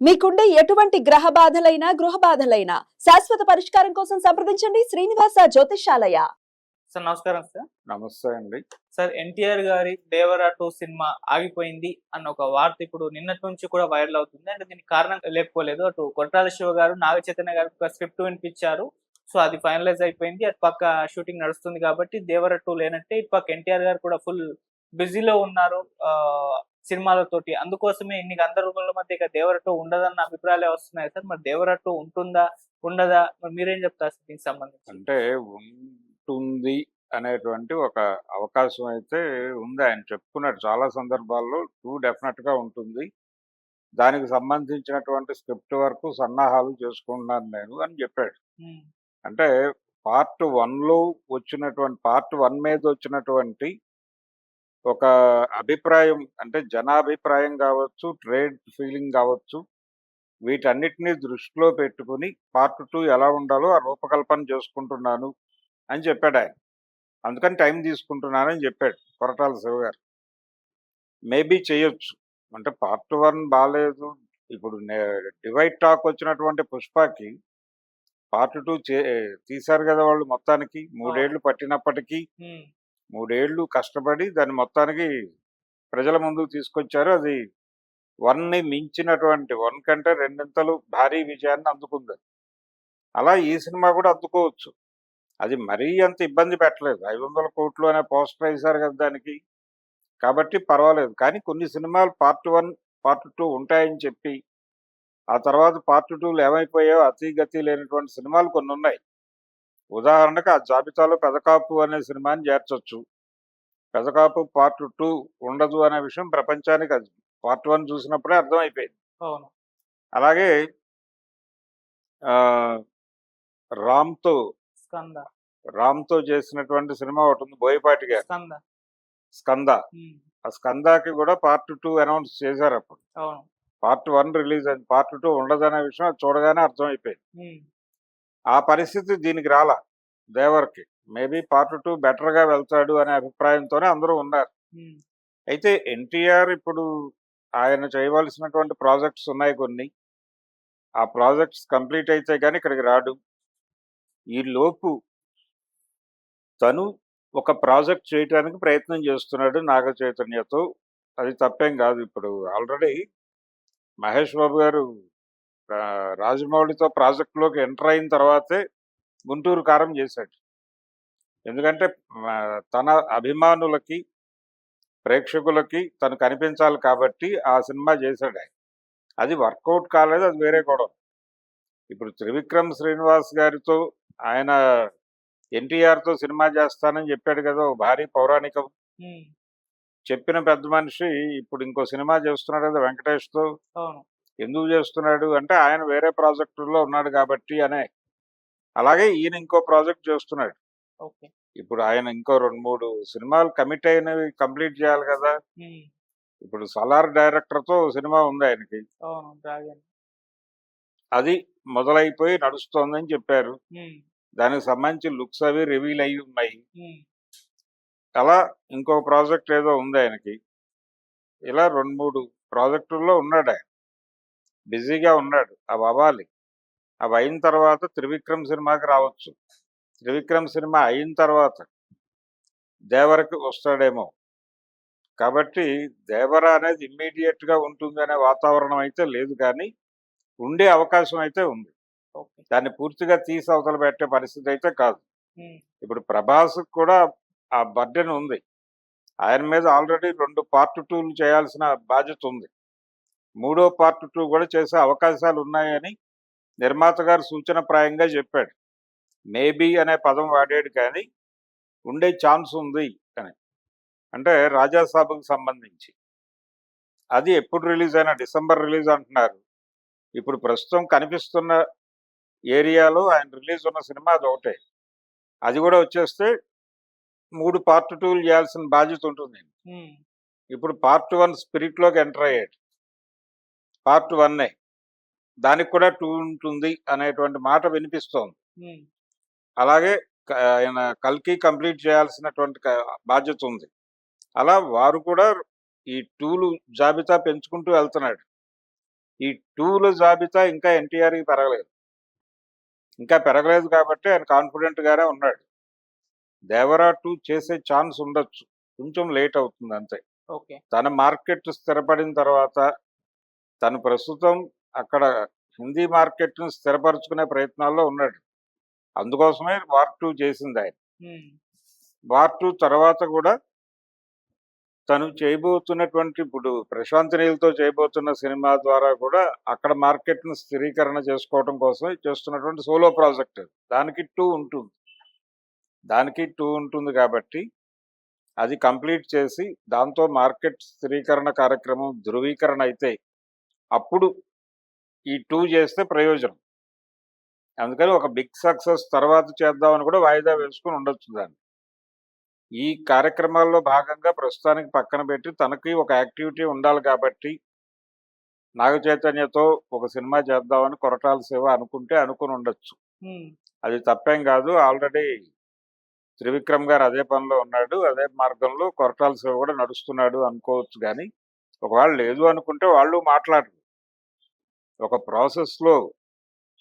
మీకుండే ఎటువంటి గ్రహ బాధలైనా గృహ బాధలైనా శాశ్వత పరిష్కారం కోసం సంప్రదించండి శ్రీనివాస జ్యోతిషాలయ. సార్ నమస్కారం సార్. నమస్తే అండి. సార్ ఎన్టీఆర్ గారి దేవరా 2 సినిమా ఆగిపోయింది అన్న ఒక వార్త ఇప్పుడు నిన్నటి నుంచి కూడా వైరల్ అవుతుంది. అంటే దీనికి కారణం లేకపోలేదు. అటు కొట్టాల శివ గారు, నాగ చైతన్య గారు ఒక స్క్రిప్ట్ వినిపించారు. సో అది ఫైనలైజ్ అయిపోయింది. అటు పక్క షూటింగ్ నడుస్తుంది కాబట్టి దేవరా 2 లేనట్టే. ఇటు పక్క ఎన్టీఆర్ గారు కూడా ఫుల్ బిజీలో ఉన్నారు సినిమాలతోటి. అందుకోసమే ఇన్ని గందరగోళాల మధ్య ఇక దేవరా 2 ఉండదన్న అభిప్రాయాలే వస్తున్నాయి సార్. మరి దేవరా 2 ఉంటుందా? ఉండదా? మరి మీరేం చెప్తారు సార్ దీనికి సంబంధించి? అంటే ఉంటుంది అనేటువంటి ఒక అవకాశం అయితే ఉంది. ఆయన చెప్పుకున్నాడు చాలా సందర్భాల్లో 2 డెఫినెట్‌గా ఉంటుంది. దానికి సంబంధించినటువంటి స్క్రిప్ట్ వరకు సన్నాహాలు చేసుకుంటున్నాను నేను అని చెప్పాడు. హ్మ్. అంటే పార్ట్ 1లో పార్ట్ 1 మీద వచ్చినటువంటి ఒక అభిప్రాయం, అంటే జనాభిప్రాయం కావచ్చు, ట్రేడ్ ఫీలింగ్ కావచ్చు, వీటన్నిటిని దృష్టిలో పెట్టుకుని పార్ట్ 2 ఎలా ఉండాలో ఆ రూపకల్పన చేసుకుంటున్నాను అని చెప్పాడు ఆయన. అందుకని టైం తీసుకుంటున్నానని చెప్పాడు కొరటాల శివ గారు. మేబీ చేయొచ్చు. అంటే పార్ట్ 1 బాలేదు. ఇప్పుడు డివైడ్ టాక్ వచ్చినటువంటి పుష్పకి పార్ట్ 2 తీశారు కదా వాళ్ళు మొత్తానికి. 3 ఏళ్ళు పట్టినప్పటికీ హ్మ్. 3 ఏళ్ళు కష్టపడి దాన్ని మొత్తానికి ప్రజల ముందుకు తీసుకొచ్చారు. అది 1ని మించినటువంటి 1 కంటే రెండింతలు భారీ విజయాన్ని అందుకుంది. అలా ఈ సినిమా కూడా అందుకోవచ్చు. అది మరీ అంత ఇబ్బంది పెట్టలేదు. 500 కోట్లు అనే పోస్టర్ వేశారు కదా దానికి. కాబట్టి పర్వాలేదు. కానీ కొన్ని సినిమాలు పార్ట్ 1, పార్ట్ 2 ఉంటాయని చెప్పి, ఆ తర్వాత పార్ట్ 2లు ఏమైపోయాయో అతీగతి లేనటువంటి సినిమాలు కొన్ని ఉన్నాయి. ఉదాహరణకు ఆ జాబితాలో పెదకాపు అనే సినిమాని చేర్చొచ్చు. పెదకాపు పార్ట్ 2 ఉండదు అనే విషయం ప్రపంచానికి అది పార్ట్ 1 చూసినప్పుడే అర్థమైపోయింది. అవును. అలాగే రామ్‌తో స్కంద. రామ్‌తో చేసినటువంటి సినిమా ఒకటి ఉంది బోయపాటి గారు, స్కంద. 'స్కంద'. హ్మ్. ఆ 'స్కంద'కి కూడా పార్ట్ 2 అనౌన్స్ చేశారు అప్పుడు. అవును. పార్ట్ 1 రిలీజ్ అయింది. పార్ట్ 2 ఉండదనే విషయం అది చూడగానే అర్థమైపోయింది. హ్మ్. ఆ పరిస్థితి దీనికి రాలా దేవర్‌కి. మేబీ పార్ట్ 2 బెటర్‌గా వెళ్తాడు అనే అభిప్రాయంతోనే అందరూ ఉన్నారు. హ్మ్. అయితే ఎన్టీఆర్ ఇప్పుడు ఆయన చేయవలసినటువంటి ప్రాజెక్ట్స్ ఉన్నాయి కొన్ని. ఆ ప్రాజెక్ట్స్ కంప్లీట్ అయితే గాని ఇక్కడికి రాడు. ఈలోపు తను ఒక ప్రాజెక్ట్ చేయటానికి ప్రయత్నం చేస్తున్నాడు నాగ చైతన్యతో. అది తప్పేం కాదు. ఇప్పుడు ఆల్రెడీ మహేష్ బాబు గారు రాజమౌళితో ప్రాజెక్ట్‌లోకి ఎంటర్ అయిన తర్వాతే 'గుంటూరు కారం' చేశాడు. ఎందుకంటే తన అభిమానులకి, ప్రేక్షకులకి తను కనిపించాలి కాబట్టి ఆ సినిమా చేశాడాయన. అది వర్కౌట్ కాలేదు. అది వేరే గొడవ. ఇప్పుడు 'త్రివిక్రమ్ శ్రీనివాస్' గారితో ఆయన ఎన్టీఆర్‌తో సినిమా చేస్తానని చెప్పాడు కదా! ఓ భారీ పౌరాణికం. హ్మ్. చెప్పిన పెద్ద మనిషి ఇప్పుడు ఇంకో సినిమా చేస్తున్నాడు కదా వెంకటేష్‌తో. అవును. ఎందుకు చేస్తున్నాడు అంటే ఆయన వేరే ప్రాజెక్టుల్లో ఉన్నాడు కాబట్టి అనే. అలాగే ఈయన ఇంకో ప్రాజెక్ట్ చేస్తున్నాడు. ఓకే. ఇప్పుడు ఆయన ఇంకో 2, 3 సినిమాలు కమిట్ అయినవి కంప్లీట్ చేయాలి కదా! హ్మ్. ఇప్పుడు 'సలార్' డైరెక్టర్‌తో సినిమా ఉంది ఆయనకి. అవును. డ్రాగన్. అది మొదలైపోయి నడుస్తోందని చెప్పారు. హ్మ్. దానికి సంబంధించి లుక్స్ అవి రివీల్ అయ్యి ఉన్నాయి. హ్మ్. అలా ఇంకో ప్రాజెక్ట్ ఏదో ఉంది ఆయనకి. ఇలా 2, 3 ప్రాజెక్టుల్లో ఉన్నాడాయన. బిజీగా ఉన్నాడు. అవి అవ్వాలి. అవి అయిన తర్వాత 'త్రివిక్రమ్' సినిమాకి రావచ్చు. 'త్రివిక్రమ్' సినిమా అయిన తర్వాత 'దేవర'కి వస్తాడేమో. కాబట్టి 'దేవర' అనేది ఇమ్మీడియేట్‌గా ఉంటుందనే వాతావరణం అయితే లేదు కానీ, ఉండే అవకాశం అయితే ఉంది. ఓకే. దాన్ని పూర్తిగా తీసి అవతల పెట్టే పరిస్థితి అయితే కాదు. హ్మ్. ఇప్పుడు 'ప్రభాస్‌కి' కూడా ఆ బర్డెన్ ఉంది. ఆయన మీద ఆల్రెడీ 2 పార్ట్ 2లు చేయాల్సిన బాధ్యత ఉంది. మూడో పార్ట్ 2 కూడా చేసే అవకాశాలు ఉన్నాయని నిర్మాత గారు సూచనప్రాయంగా చెప్పాడు. మేబీ అనే పదం వాడాడు కానీ, ఉండే ఛాన్స్ ఉంది అని. అంటే 'రాజా సాబ్‌కి' సంబంధించి. అది ఎప్పుడు రిలీజ్ అయినా డిసెంబర్ రిలీజ్ అంటున్నారు. ఇప్పుడు ప్రస్తుతం కనిపిస్తున్న ఏరియాలో ఆయన రిలీజ్ ఉన్న సినిమా అదొకటే. అది కూడా వచ్చేస్తే 3 పార్ట్ 2లు చేయాల్సిన బాధ్యత ఉంటుంది. హ్మ్. ఇప్పుడు పార్ట్ 1 స్పిరిట్‌లోకి ఎంటర్ అయ్యాడు. పార్ట్ 1 దానికి కూడా 2 ఉంటుంది అనేటువంటి మాట వినిపిస్తోంది. హ్మ్. అలాగే ఆయన 'కల్కి' కంప్లీట్ చేయాల్సినటువంటి బాధ్యత ఉంది. అలా వారు కూడా ఈ 2లు జాబితా పెంచుకుంటూ వెళ్తున్నాడు. ఈ 2ల జాబితా ఇంకా ఎన్టీఆర్‌కి పెరగలేదు. ఇంకా పెరగలేదు కాబట్టి ఆయన కాన్ఫిడెంట్ గానే ఉన్నాడు. 'దేవరా 2' చేసే ఛాన్స్ ఉండొచ్చు. కొంచెం లేట్ అవుతుంది అంతే. ఓకే. తన మార్కెట్ స్థిరపడిన తర్వాత తను ప్రస్తుతం అక్కడ హిందీ మార్కెట్‌ని స్థిరపరుచుకునే ప్రయత్నాల్లో ఉన్నాడు. అందుకోసమే 'వార్ 2' చేసిందాయన. హ్మ్. 'వార్ 2' తర్వాత కూడా తను చేయబోతున్నటువంటి ఇప్పుడు 'ప్రశాంత్ నీల్‌తో' చేయబోతున్న సినిమా ద్వారా కూడా అక్కడ మార్కెట్‌ని స్థిరీకరణ చేసుకోవడం కోసమే చేస్తున్నటువంటి సోలో ప్రాజెక్ట్ అది. దానికి 2 ఉంటుంది. దానికి 2 ఉంటుంది కాబట్టి అది కంప్లీట్ చేసి దాంతో మార్కెట్ స్థిరీకరణ కార్యక్రమం ధృవీకరణ అయితే అప్పుడు ఈ 2 చేస్తే ప్రయోజనం. అందుకని ఒక బిగ్ సక్సెస్ తర్వాత చేద్దామని కూడా వాయిదా వేసుకొని ఉండొచ్చు దాన్ని. ఈ కార్యక్రమాల్లో భాగంగా ప్రస్తుతానికి పక్కన పెట్టి తనకి ఒక యాక్టివిటీ ఉండాలి కాబట్టి నాగ చైతన్యతో ఒక సినిమా చేద్దామని కొరటాల శివ అనుకుని ఉండొచ్చు. హ్మ్. అది తప్పేం కాదు. ఆల్రెడీ త్రివిక్రమ్ గారు అదే పనిలో ఉన్నాడు. అదే మార్గంలో కొరటాల శివ కూడా నడుస్తున్నాడు అనుకోవచ్చు గానీ, ఒకవేళ లేదు అనుకుంటే వాళ్ళు మాట్లాడరు. ఒక ప్రాసెస్‌లో